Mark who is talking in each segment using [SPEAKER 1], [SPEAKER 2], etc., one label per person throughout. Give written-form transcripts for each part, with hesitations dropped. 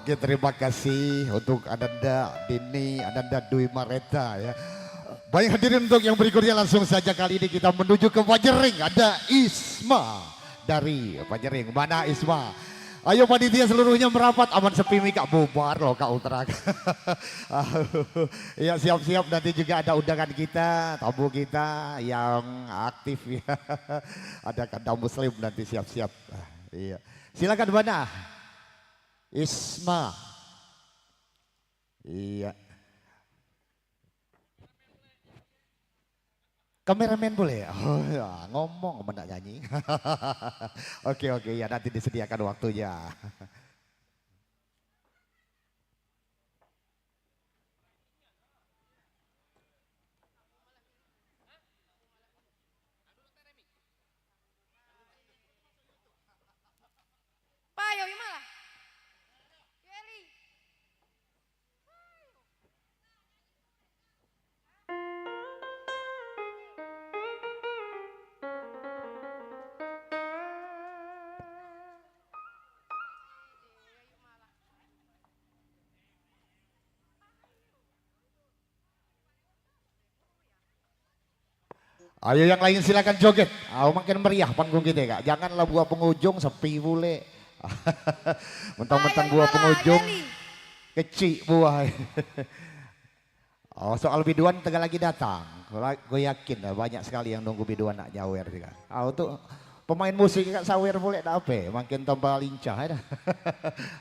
[SPEAKER 1] Oke, terima kasih untuk Ananda Dini, Ananda Dwi Mareta ya. Baik hadirin, untuk yang berikutnya langsung saja kali ini kita menuju ke Pajering. Ada Isma dari Pajering. Mana Isma? Ayo panitia seluruhnya merapat, aman sepi Mika bubar loh Kak Ultra. Ya siap-siap, nanti juga ada undangan kita, tamu kita yang aktif ya. Ada kandang muslim nanti, siap-siap. Iya. Silakan mana? Isma. Iya. Kameramen boleh? Oh ya, ngomong mendak nyanyi. Oke oke ya, nanti disediakan waktunya.
[SPEAKER 2] Pak, yo malah. Yeli.
[SPEAKER 1] Ayo yang lain silakan joget. Makin meriah panggung kita Kak. Janganlah buah pengunjung sepi bule. Mentang-mentang buah pengunjung kecil buah. Oh, soal biduan tengah lagi datang. Gue yakin lah banyak sekali yang nunggu biduan nak nyawer juga. Untuk pemain musik Kak sawer boleh apa? Makin tambah lincah ya.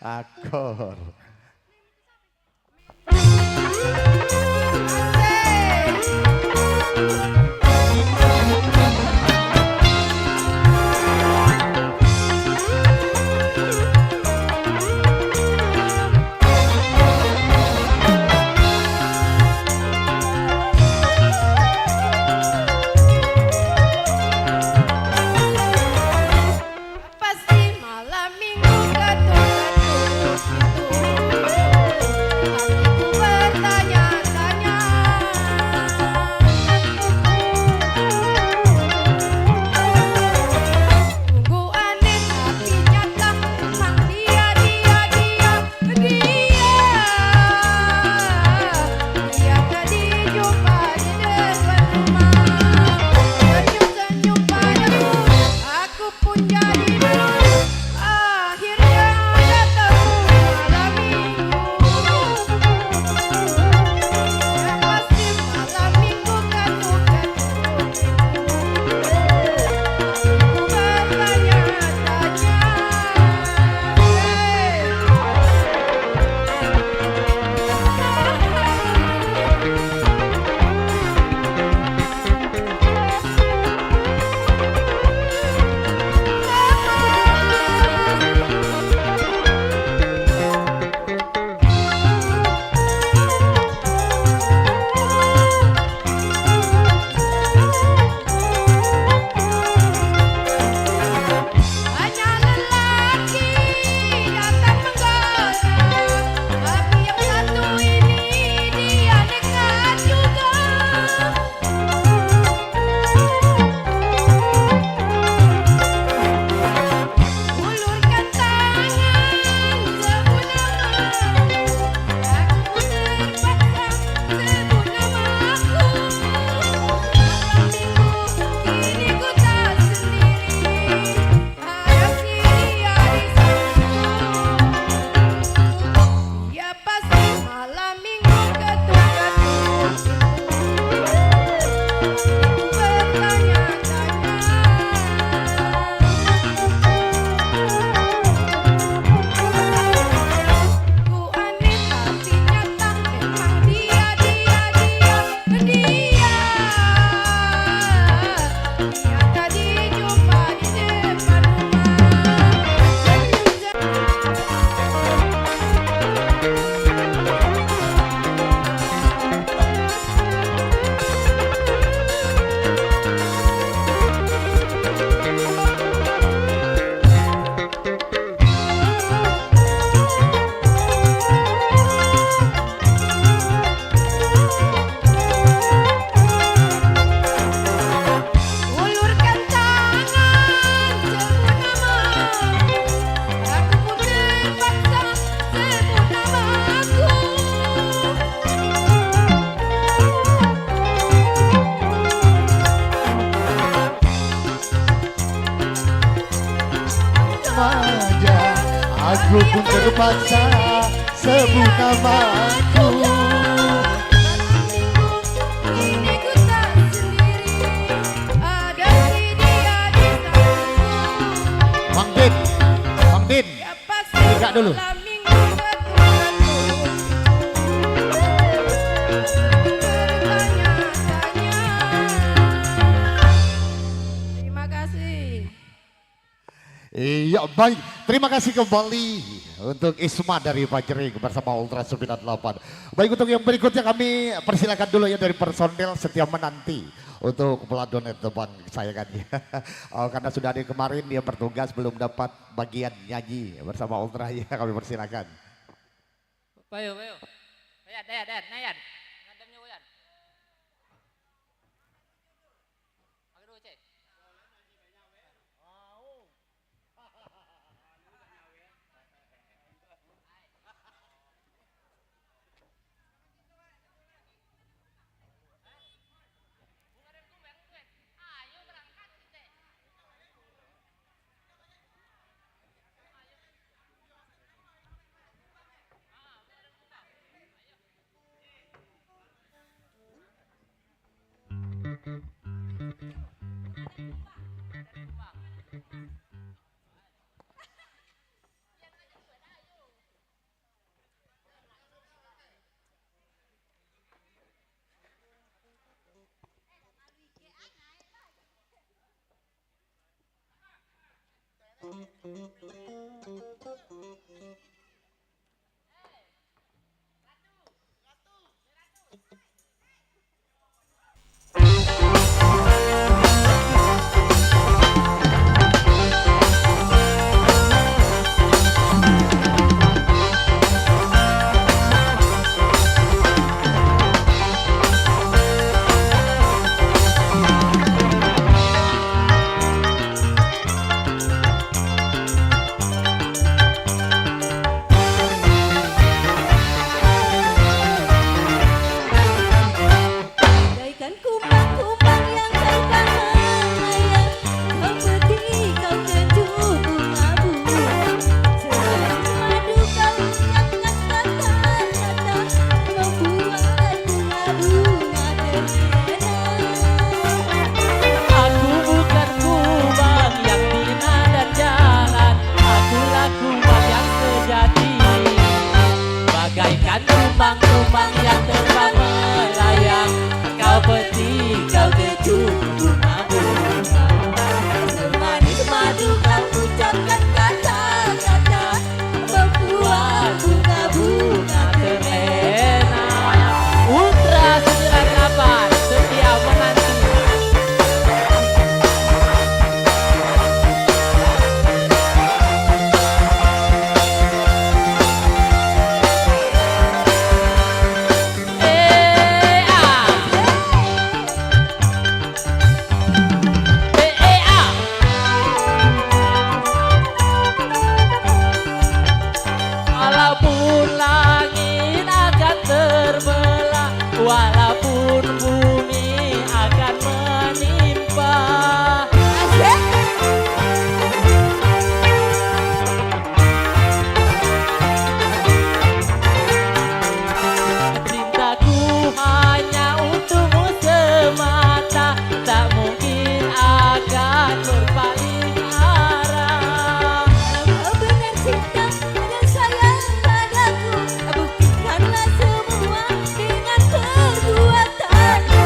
[SPEAKER 1] Akor.
[SPEAKER 2] Pasti malam minggu gaduh-gaduh gitu.
[SPEAKER 1] Aku pun terpaksa sebut namaku.
[SPEAKER 2] Ini ku tak sendiri, ada si dia di sampingku.
[SPEAKER 1] Mang Din, Mang Din,
[SPEAKER 2] Ya pasti
[SPEAKER 1] Tiga dulu.
[SPEAKER 2] malam minggu bertemu. Bertanya-tanya. Terima kasih.
[SPEAKER 1] Iya baik, terima kasih kembali untuk Isma dari Bajering bersama Ultra 98. Baik, untuk yang berikutnya kami persilakan dulu ya dari personel setia menanti untuk peladonet teman kesayangannya. Oh, karena sudah ada yang kemarin dia bertugas belum dapat bagian nyanyi bersama Ultra ya, kami persilakan.
[SPEAKER 3] Payo. Ayan, nayan. Ngadam nyo yan. Agad cek.
[SPEAKER 4] Bagaikan kumbang-kumbang yang terbang melayang, kau putih, kau kecut bunga-bunga. Semanis madu kau ucapkan kata-kata, membuat bunga-bunga terlena.
[SPEAKER 3] Aku bukan kumbang yang bina dan jalan, akulah kumbang yang sejati. Bagaikan kumbang-kumbang yang terbang melayang, kau peti, kau kecut bunga-bunga.
[SPEAKER 4] Semanis madu kau ucapkan kata-kata, membuat bunga-bunga terlena.
[SPEAKER 3] Ultra 98 setia menanti. Walaupun langit akan terbelah, walaupun bumi akan menimpa, cintaku hanya untukmu semata, tak mungkin akan berpaling arah.
[SPEAKER 4] Kau benar cinta dan sayang padaku, buktikanlah semua dengan perbuatanmu.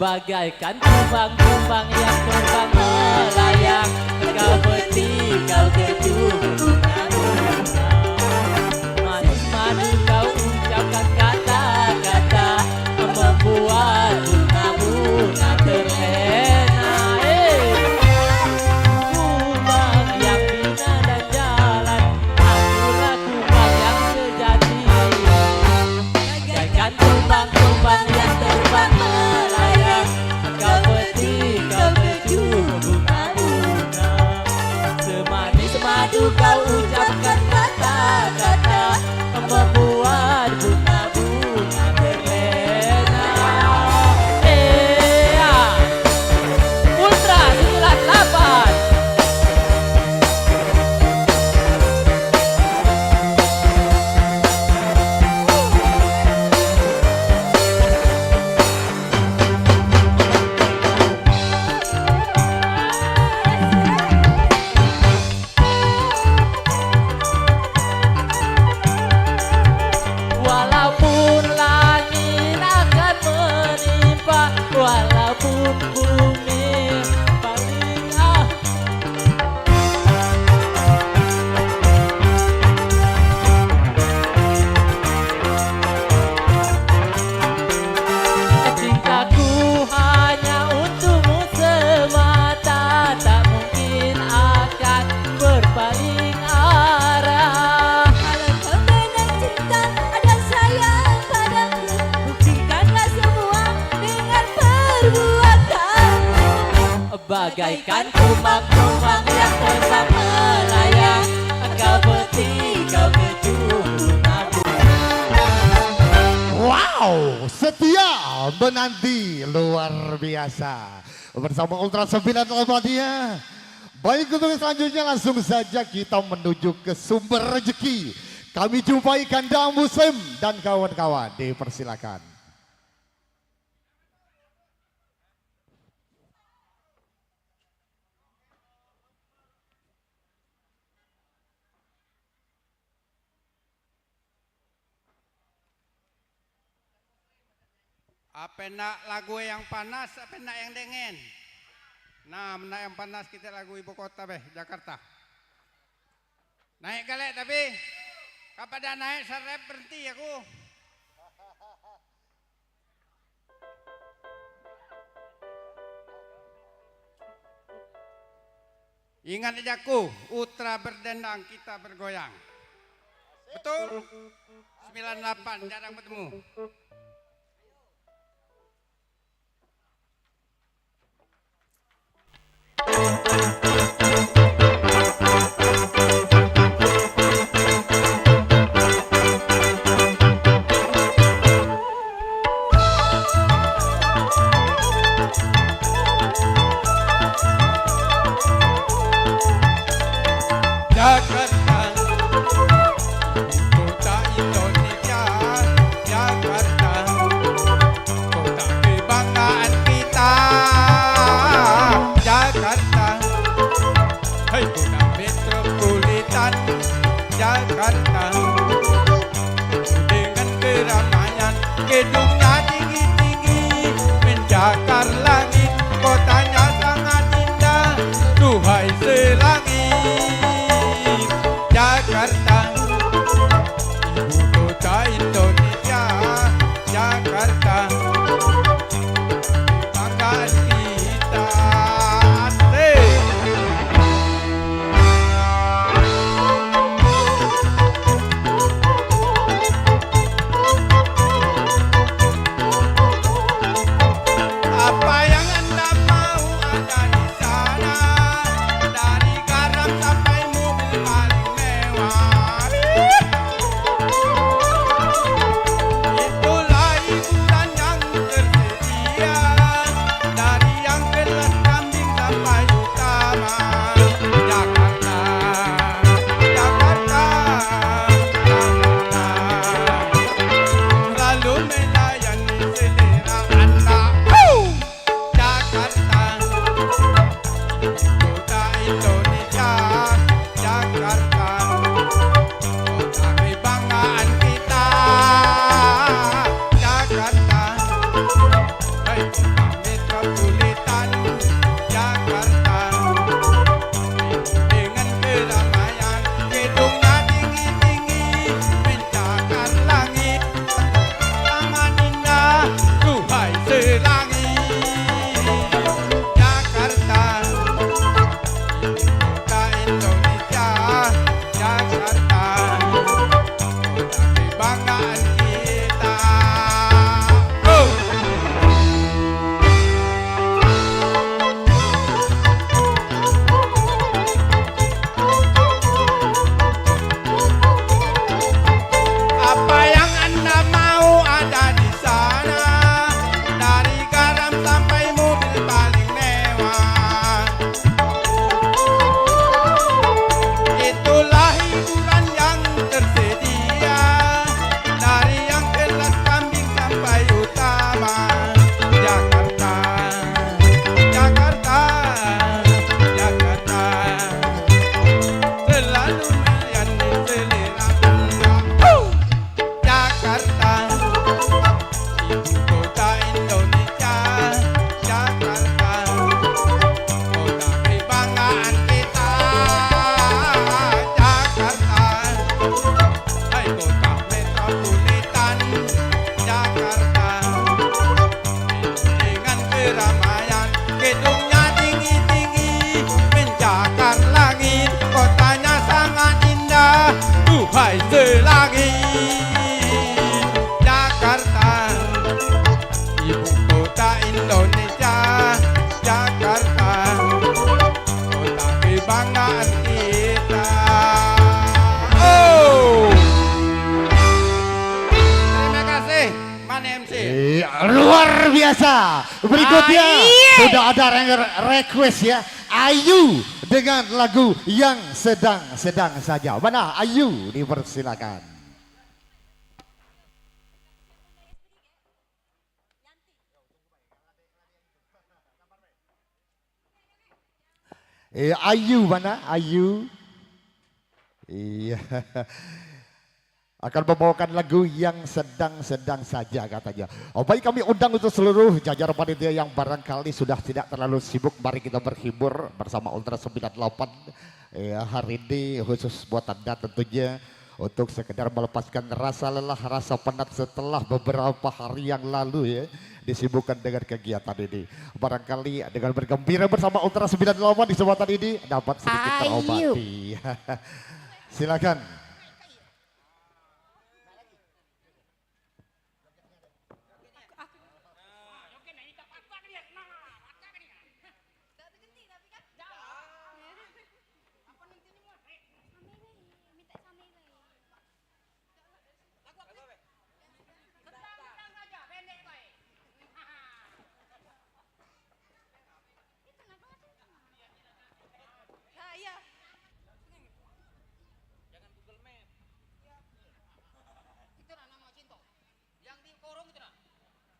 [SPEAKER 3] Bagaikan kumbang-kumbang yang terbang melayang, kau peti, kau kecut bunga-bunga. Manis-manis kau ucapkan kata-kata, membuat bunga-bunga terlena. Kumbang yang bina dan jalan, akulah kumbang yang sejati. Bagaikan kumbang-kumbang yang terbang melayang, kau peti, kau kecut bunga-bunga. Semanis madu kau ucapkan kata-kata, membuat apa walaupun bumi paling cintaku hanya untukmu semata, tak mungkin akan berpaling arah.
[SPEAKER 4] Kalau kau benar cinta dan sayang padaku, buktikanlah semua dengan perbuatanmu.
[SPEAKER 3] Bagaikan kumak-kumak yang terbang melayang, kau peti, kau kejutan aku.
[SPEAKER 1] Wow, setia menanti luar biasa bersama Ultra 9 Almadia. Baik, untuk selanjutnya langsung saja kita menuju ke sumber rezeki. Kami jumpai Kanda Muslim dan kawan-kawan, dipersilakan.
[SPEAKER 5] Apa nak lagu yang panas, apa nak yang dingin? Nah, nak yang panas kita lagu ibu kota beh, Jakarta. Naik kali tapi kapan naik serep berhenti aku. Ingat aja aku, Ultra berdendang kita bergoyang. Betul? 98 jarang bertemu. Jakarta, kota Indonesia. Jakarta, kota kebanggaan kita. Jakarta, hai kota metropolitan. Jakarta, dengan keramaian, gedungnya tinggi-tinggi, menjakar langit, kotanya sangat indah, duhai selangit. Jakarta, ibu kota Indonesia. Jakarta, kebanggaan kita. Asik. Apa yang Anda mau ada di sana, dari garam sampai mobil paling mewah. Itulah hiburan yang tersedia.
[SPEAKER 1] luar biasa. Berikutnya sudah ada request ya. Ayu dengan lagu yang sedang-sedang saja. Mana Ayu, dipersilakan. Ayu mana? Ayu. Iya. Akan membawakan lagu yang sedang-sedang saja katanya. Oh baik, kami undang untuk seluruh jajaran panitia yang barangkali sudah tidak terlalu sibuk. Mari kita berhibur bersama Ultra 98. Hari ini khusus buat Anda tentunya. Untuk sekedar melepaskan rasa lelah, rasa penat setelah beberapa hari yang lalu ya. Disibukkan dengan kegiatan ini. Barangkali dengan bergembira bersama Ultra 98 di kesempatan ini dapat sedikit terobati. Silakan.
[SPEAKER 2] Nah, iya.
[SPEAKER 6] Itu nama Cinto. Yang di korong itu nah.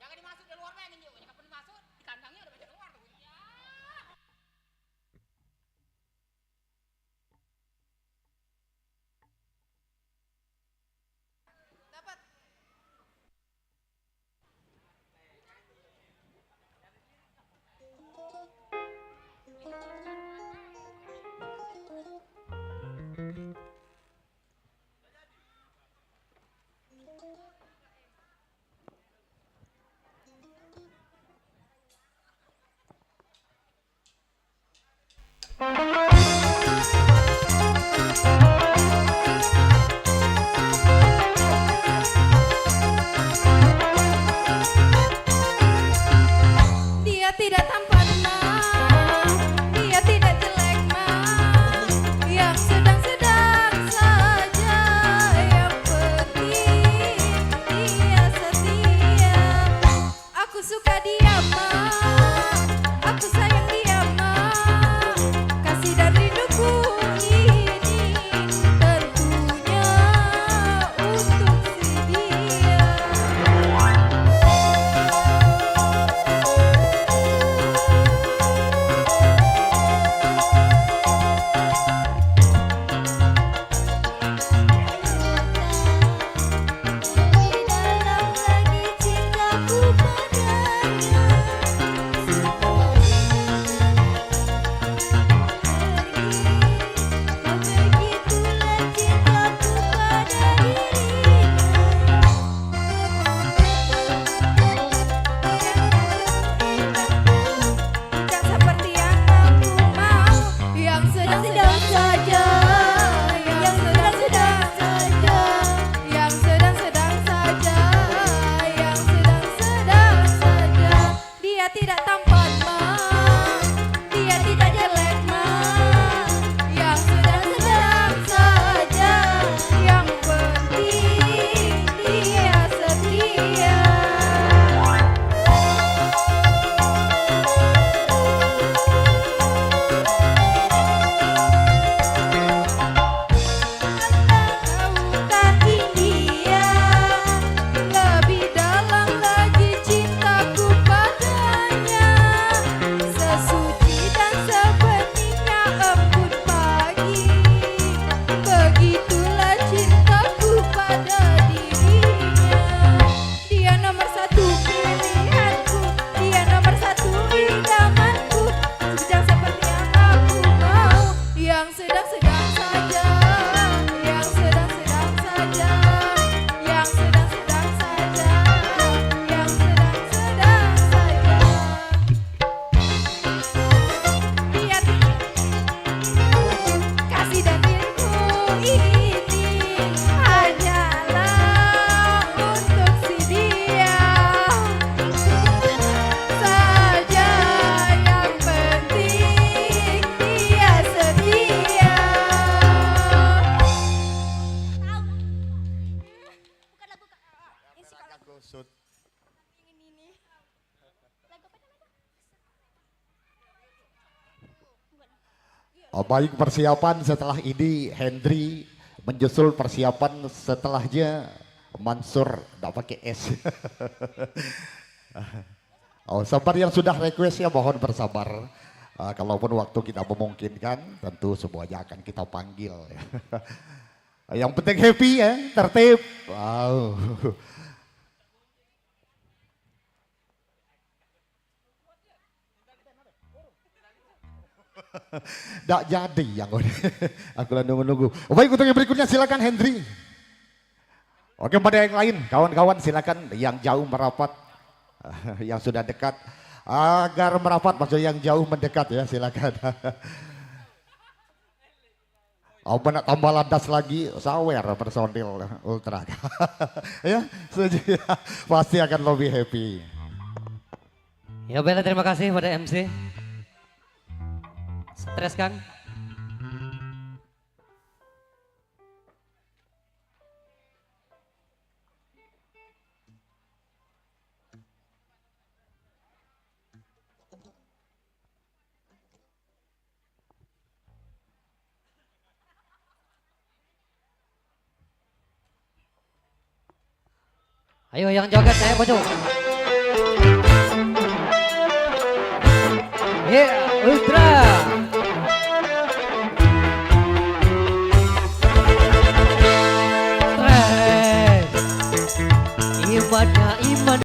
[SPEAKER 6] Jangan dimasuk di luar main ini. Kapan dimasuk di kandangnya udah baca keluar tuh. Ya.
[SPEAKER 2] Dapat. Dia tidak tampan mah, dia tidak jelek mah, yang sedang-sedang saja, yang penting dia setia. Aku suka dia mah, aku sayang dia mah, kasih dan rinduku ini tentunya untuk si dia.
[SPEAKER 4] Lebih dalam lagi cintaku padanya.
[SPEAKER 1] Baik persiapan setelah ini Hendry menyusul persiapan setelahnya Mansur, tidak pakai S. Sabar yang sudah request ya mohon bersabar. Kalaupun waktu kita memungkinkan tentu semuanya akan kita panggil. Yang penting happy ya, tertib. Wow. Tidak jadi yang aku menunggu. Baik untuk yang berikutnya silakan Hendry. Oke pada yang lain kawan-kawan silakan yang jauh merapat, yang sudah dekat agar merapat maksudnya yang jauh mendekat ya silakan. Nak tambah landas lagi sawer personil ultra. Ya setuju ya. Pasti akan lebih happy.
[SPEAKER 3] Ya baiklah terima kasih pada MC. Stres Kang. Ayo yang joget saya pojok. Yeah, ultra.